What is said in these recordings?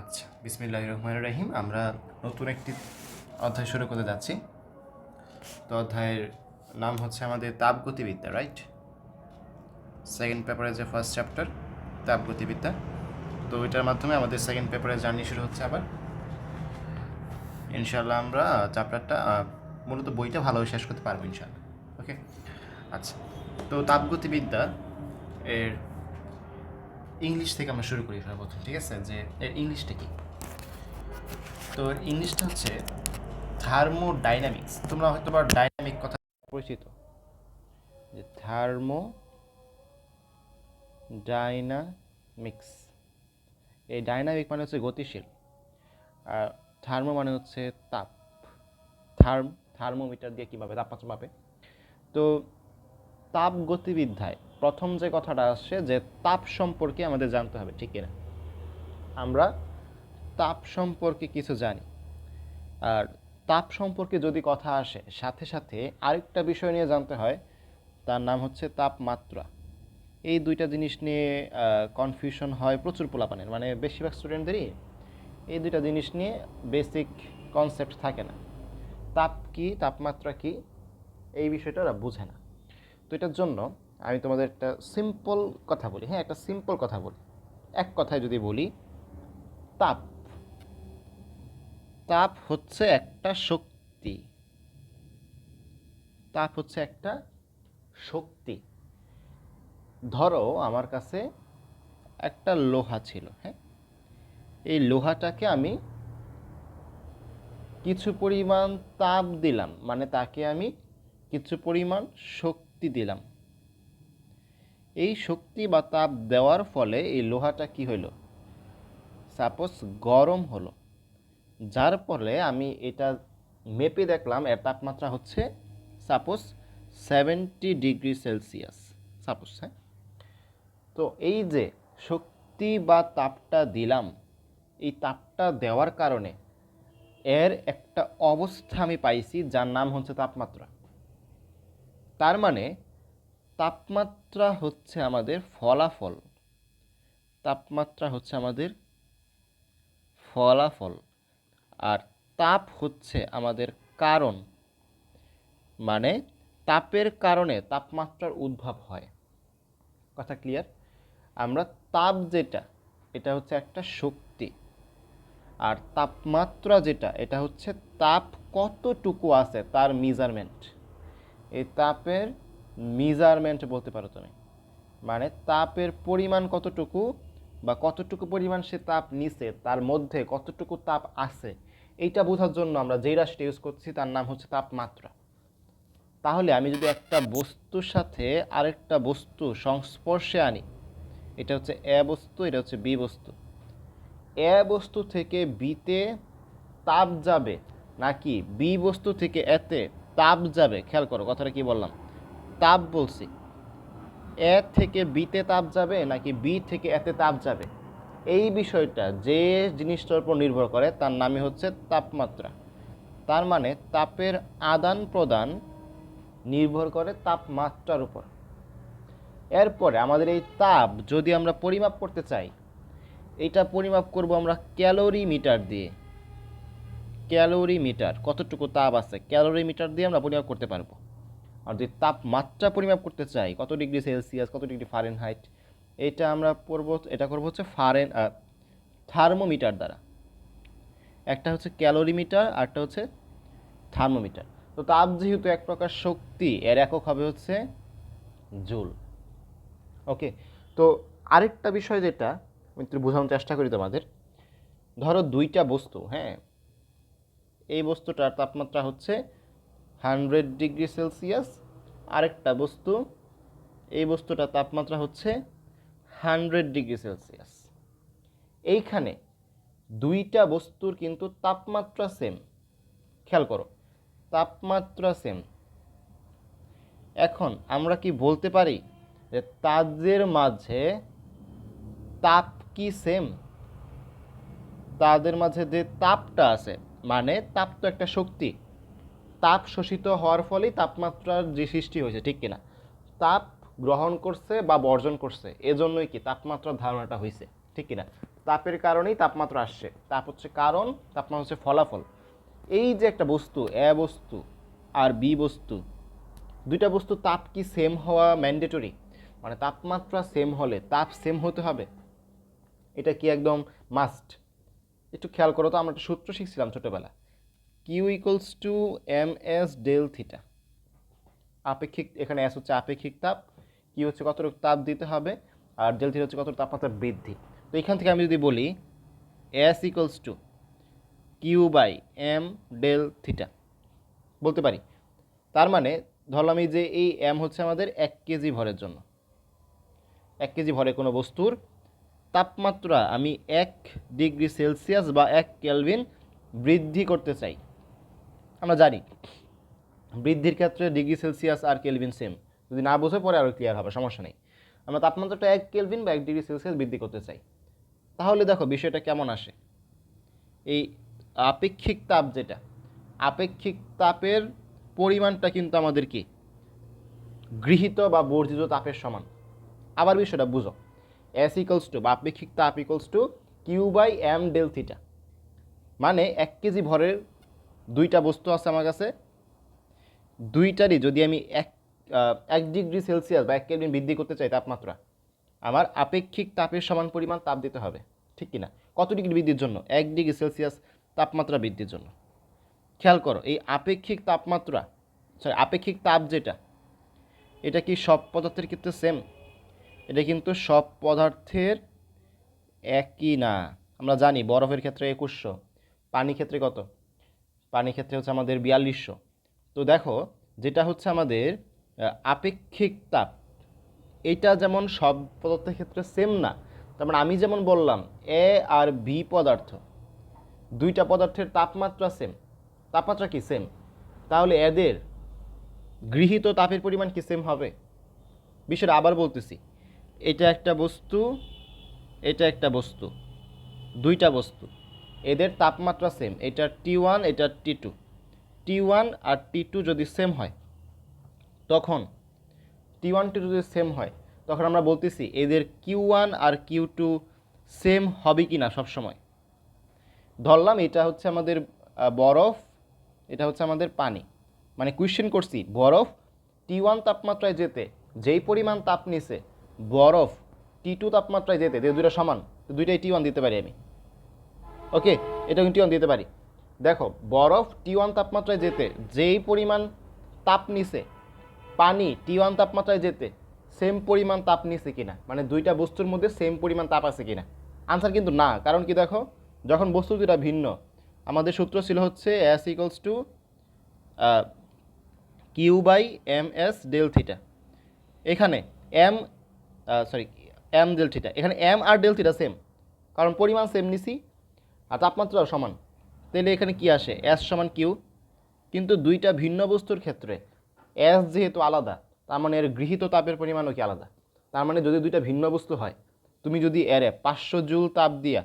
আচ্ছা, বিসমিল্লাহির রহমানির রহিম। আমরা নতুন একটি অধ্যায় শুরু করতে যাচ্ছি। তো অধ্যায়ের নাম হচ্ছে আমাদের তাপগতিবিদ্যা, রাইট? সেকেন্ড পেপারের যে ফার্স্ট চ্যাপ্টার তাপগতিবিদ্যা। তো এটার মাধ্যমে আমাদের সেকেন্ড পেপারের জার্নি শুরু হচ্ছে আবার। ইনশাল্লাহ আমরা চ্যাপ্টারটা মূলত বইটা ভালোভাবে শেষ করতে পারবো ইনশাল্লাহ। ওকে, আচ্ছা। তো তাপগতিবিদ্যা এর ইংলিশ থেকে আমরা শুরু করি সর্বপ্রথম, ঠিক আছে? যে এর ইংলিশটা কি? তো এর ইংলিশটা হচ্ছে থার্মোডাইনামিক্স। তোমরা হয়তো বা ডাইনামিক কথা পরিচিত, যে থার্মোডাইনামিক্স। এই ডাইনামিক মানে হচ্ছে গতিশীল, আর থার্মো মানে হচ্ছে তাপ। থার্মোমিটার দিয়ে কীভাবে তাপমাত্রা মাপে। তো তাপ গতিবিদ্যায় প্রথম যে কথাটা আসছে যে তাপ সম্পর্কে আমাদের জানতে হবে, ঠিক কিনা? আমরা তাপ সম্পর্কে কিছু জানি, আর তাপ সম্পর্কে যদি কথা আসে সাথে সাথে আরেকটা বিষয় নিয়ে জানতে হয়, তার নাম হচ্ছে তাপমাত্রা। এই দুইটা জিনিস নিয়ে কনফিউশন হয় প্রচুর পোলাপানের, মানে বেশিরভাগ স্টুডেন্টদেরই এই দুইটা জিনিস নিয়ে বেসিক কনসেপ্ট থাকে না। তাপ কি, তাপমাত্রা কি, এই বিষয়টা ওরা বুঝে না। তো এটার জন্য আমি তোমাদের একটা সিম্পল কথা বলি। হ্যাঁ, একটা সিম্পল কথা বলি, এক কথায় যদি বলি, তাপ তাপ হচ্ছে একটা শক্তি। তাপ হচ্ছে একটা শক্তি। ধরো আমার কাছে একটা লোহা ছিল, হ্যাঁ, এই লোহাটাকে আমি কিছু পরিমাণ তাপ দিলাম, মানে তাকে আমি কিছু পরিমাণ শক্তি দিলাম। এই শক্তি বা তাপ দেওয়ার ফলে এই লোহাটা কি হলো, সাপোজ গরম হলো, যার ফলে আমি এটা মেপে দেখলাম এর তাপমাত্রা হচ্ছে সাপোজ 70 ডিগ্রি সেলসিয়াস, সাপোজ। হ্যাঁ, তো এই যে শক্তি বা তাপটা দিলাম, এই তাপটা দেওয়ার কারণে এর একটা অবস্থা আমি পাইছি যার নাম হচ্ছে তাপমাত্রা। তার মানে তাপমাত্রা হচ্ছে আমাদের ফলাফল। তাপমাত্রা হচ্ছে আমাদের ফলাফল, আর তাপ হচ্ছে আমাদের কারণ। মানে তাপের কারণে তাপমাত্রার উদ্ভব হয়। কথা ক্লিয়ার? আমরা তাপ যেটা, এটা হচ্ছে একটা শক্তি, আর তাপমাত্রা যেটা, এটা হচ্ছে তাপ কতটুকু আছে তার মেজারমেন্ট। এই তাপের মেজারমেন্ট বলতে পারো তুমি, মানে তাপের পরিমাণ কতটুকু বা কতটুকু পরিমাণ সে তাপ নিছে, তার মধ্যে কতটুকু তাপ আছে, এইটা বোঝার জন্য আমরা যেই রাশিটা ইউজ করছি তার নাম হচ্ছে তাপমাত্রা। তাহলে আমি যদি একটা বস্তুর সাথে আরেকটা বস্তু সংস্পর্শে আনি, এটা হচ্ছে এ বস্তু, এটা হচ্ছে বি বস্তু, এ বস্তু থেকে বিতে তাপ যাবে নাকি বি বস্তু থেকে এতে তাপ যাবে, খেয়াল করো কথাটা কি বললাম, তাপ বলছি। এ থেকে বিতে তাপ যাবে নাকি বি থেকে এতে তাপ যাবে, এই বিষয়টা যে জিনিসটার উপর নির্ভর করে তার নামই হচ্ছে তাপমাত্রা। তার মানে তাপের আদান প্রদান নির্ভর করে তাপমাত্রার উপর। এরপরে আমাদের এই তাপ যদি আমরা পরিমাপ করতে চাই, এটা পরিমাপ করব আমরা ক্যালোরি মিটার দিয়ে। ক্যালোরি মিটার, কতটুকু তাপ আছে ক্যালোরি মিটার দিয়ে আমরা পরিমাপ করতে পারবো। আর যদি তাপমাত্রা পরিমাপ করতে চাই, কত ডিগ্রি সেলসিয়াস, কত ডিগ্রি ফারেনহাইট, এটা আমরা করবো হচ্ছে থার্মোমিটার দ্বারা। একটা হচ্ছে ক্যালোরি মিটার, আরটা হচ্ছে থার্মোমিটার। তো তাপ যেহেতু এক প্রকার শক্তি, এর একক হবে হচ্ছে জুল। ওকে, তো আরেকটা বিষয় যেটা আমি একটু বোঝানোর চেষ্টা করি তোমাদের, ধরো দুইটা বস্তু, হ্যাঁ, এই বস্তুটার তাপমাত্রা হচ্ছে 100 ডিগ্রি সেলসিয়াস, আরেকটা বস্তু, এই বস্তুটার তাপমাত্রা হচ্ছে 100 ডিগ্রি সেলসিয়াস। এইখানে দুইটা বস্তুর কিন্তু তাপমাত্রা সেম, খেয়াল করো, তাপমাত্রা সেম। এখন আমরা কি বলতে পারি যে তাদের মাঝে তাপ কি সেম? তাদের মাঝে যে তাপটা আছে, মানে তাপ তো একটা শক্তি, তাপ শোষিত হওয়ার ফলেই তাপমাত্রার যে সৃষ্টি হয়েছে, ঠিক কিনা? তাপ গ্রহণ করছে বা বর্জন করছে, এজন্যই কি তাপমাত্রার ধারণাটা হয়েছে, ঠিক কিনা? তাপের কারণেই তাপমাত্রা আসছে। তাপ হচ্ছে কারণ, তাপমাত্রা হচ্ছে ফলাফল। এই যে একটা বস্তু এ বস্তু আর বি বস্তু, দুইটা বস্তু তাপ কি সেম হওয়া ম্যান্ডেটরি? মানে তাপমাত্রা সেম হলে তাপ সেম হতে হবে, এটা কি একদম মাস্ট? একটু খেয়াল করো তো, আমরা একটা সূত্র শিখছিলাম ছোটবেলা, Q equals to M S del theta. আপেক্ষিক, এখানে এস হচ্ছে আপেক্ষিক তাপ, কি হচ্ছে কতটুকু তাপ দিতে হবে, আর ডেল থিটা হচ্ছে কতটুকু তাপমাত্রা বৃদ্ধি। তো এখান থেকে আমি যদি বলি S equals to Q by M del theta বলতে পারি। তার মানে ধরলাম এই যে এই এম হচ্ছে আমাদের 1 কেজি ভরের জন্য, 1 কেজি ভরে কোনো বস্তুর তাপমাত্রা আমি 1 ডিগ্রি সেলসিয়াস বা 1 কেলভিন বৃদ্ধি করতে চাই। আমরা জানি বৃদ্ধির ক্ষেত্রে ডিগ্রি সেলসিয়াস আর কেলভিন সেম, যদি না বোঝে পরে আরও ক্লিয়ার হবে, সমস্যা নেই। আমরা তাপমাত্রাটা 1 কেলভিন বা 1 ডিগ্রি সেলসিয়াস বৃদ্ধি করতে চাই। তাহলে দেখো বিষয়টা কেমন আসে। এই আপেক্ষিক তাপ যেটা, আপেক্ষিক তাপের পরিমাণটা কিন্তু আমাদের কি গৃহীত বা বর্জিত তাপের সমান। আবার বিষয়টা বুঝো, এস ইকুয়ালস টু বা আপেক্ষিক তাপ equals to Q by M del theta. মানে 1 কেজি ভরের দুইটা বস্তু আছে আমার কাছে, দুইটারই যদি আমি 1 ডিগ্রি সেলসিয়াস বা 1 কেলভিন বৃদ্ধি করতে চাই তাপমাত্রা, আমার আপেক্ষিক তাপের সমান পরিমাণ তাপ দিতে হবে, ঠিক কিনা? কত ডিগ্রি বৃদ্ধির জন্য? 1 ডিগ্রি সেলসিয়াস তাপমাত্রা বৃদ্ধির জন্য। খেয়াল করো, এই আপেক্ষিক তাপমাত্রা, আপেক্ষিক তাপ যেটা, এটা কি সব পদার্থের ক্ষেত্রে সেম? এটা কিন্তু সব পদার্থের একই না। আমরা জানি বরফের ক্ষেত্রে 2100, পানি ক্ষেত্রে কত? পানি ক্ষেত্রে হচ্ছে আমাদের 4200। তো দেখো, যেটা হচ্ছে আমাদের আপেক্ষিক তাপ, এটা যেমন সব পদার্থের ক্ষেত্রে সেম না, তার মানে আমি যেমন বললাম এ আর বি পদার্থ, দুইটা পদার্থের তাপমাত্রা সেম, তাপমাত্রা কি সেম, তাহলে এদের গৃহীত তাপের পরিমাণ কি সেম হবে? বিষয়টা আবার বলতেছি, এটা একটা বস্তু, এটা একটা বস্তু, দুইটা বস্তু, এদের তাপমাত্রা সেম, এটা T1 এটা T2। T1 আর T2 যদি সেম হয়, তখন T1 T2 যদি সেম হয়, তখন আমরা বলতেছি এদের Q1 আর Q2 সেম হবে কি না সবসময়। ধরলাম এটা হচ্ছে আমাদের বরফ, এটা হচ্ছে আমাদের পানি, মানে কোয়েশ্চেন করছি বরফ T1 তাপমাত্রায় যেতে যেই পরিমাণ তাপ নিছে, বরফ T2 তাপমাত্রায় যেতে যে দুইটা সমান, দুইটাই T1 দিতে পারি আমি। ওকে, এটা কিন্তু T1 দিতে পারি। দেখো, বরফ T1 তাপমাত্রায় যেতে যেই পরিমাণ তাপ নিছে, পানি T1 তাপমাত্রায় যেতে সেম পরিমাণ তাপ নিছে কিনা, মানে দুইটা বস্তুর মধ্যে সেম পরিমাণ তাপ আছে কিনা? আনসার কিন্তু না। কারণ কি, দেখো যখন বস্তু দুটা ভিন্ন, আমাদের সূত্র ছিল হচ্ছে S equals to Q by M S del theta. এখানে এম এম ডেল থিটা, এখানে এম আর ডেল থিটা সেম, কারণ পরিমাণ সেম নিছি আর তাপমাত্রাও সমান। তাহলে এখানে কি আসে, এস সমান কিউ। কিন্তু দুইটা ভিন্ন বস্তুর ক্ষেত্রে এস যেহেতু আলাদা, তার মানে এর গৃহীত তাপের পরিমাণও কি আলাদা। তার মানে যদি দুইটা ভিন্ন বস্তু হয়, তুমি যদি এরে 500 জুল তাপ দিয়া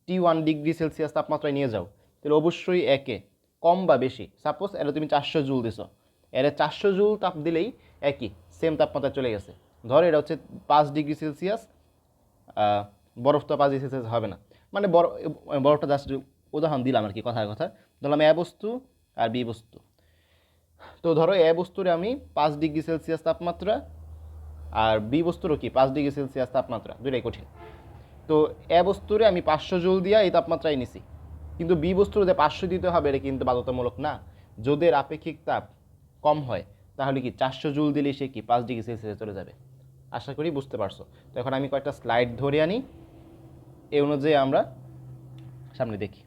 T1 ডিগ্রি সেলসিয়াস তাপমাত্রায় নিয়ে যাও, তাহলে অবশ্যই একে কম বা বেশি, সাপোজ এরা তুমি 400 জুল দিছো, এর 400 জুল তাপ দিলেই একই সেম তাপমাত্রায় চলে গেছে। ধরো এটা হচ্ছে 5 ডিগ্রি সেলসিয়াস, বরফ তো 5 ডিগ্রি সেলসিয়াস হবে না, মানে বরফটা জাস্ট উদাহরণ দিলাম আর কি, কথার কথা। ধরলাম এ বস্তু আর বি বস্তু। তো ধরো এ বস্তুরে আমি 5 ডিগ্রি সেলসিয়াস তাপমাত্রা, আর বি বস্তুরও কি 5 ডিগ্রি সেলসিয়াস তাপমাত্রা, দুইটাই কঠিন। তো এ বস্তুরে আমি 500 জুল দিয়া এই তাপমাত্রায় নিছি, কিন্তু বি বস্তুর যে 500 দিতে হবে এটা কিন্তু বাধ্যতামূলক না। যদি এর আপেক্ষিক তাপ কম হয়, তাহলে কি 400 জুল দিলেই সে কি 5 ডিগ্রি সেলসিয়াসে চলে যাবে। আশা করি বুঝতে পারছো। তো এখন আমি কয়েকটা স্লাইড ধরে আনি, এই অনুযায়ী আমরা সামনে দেখি।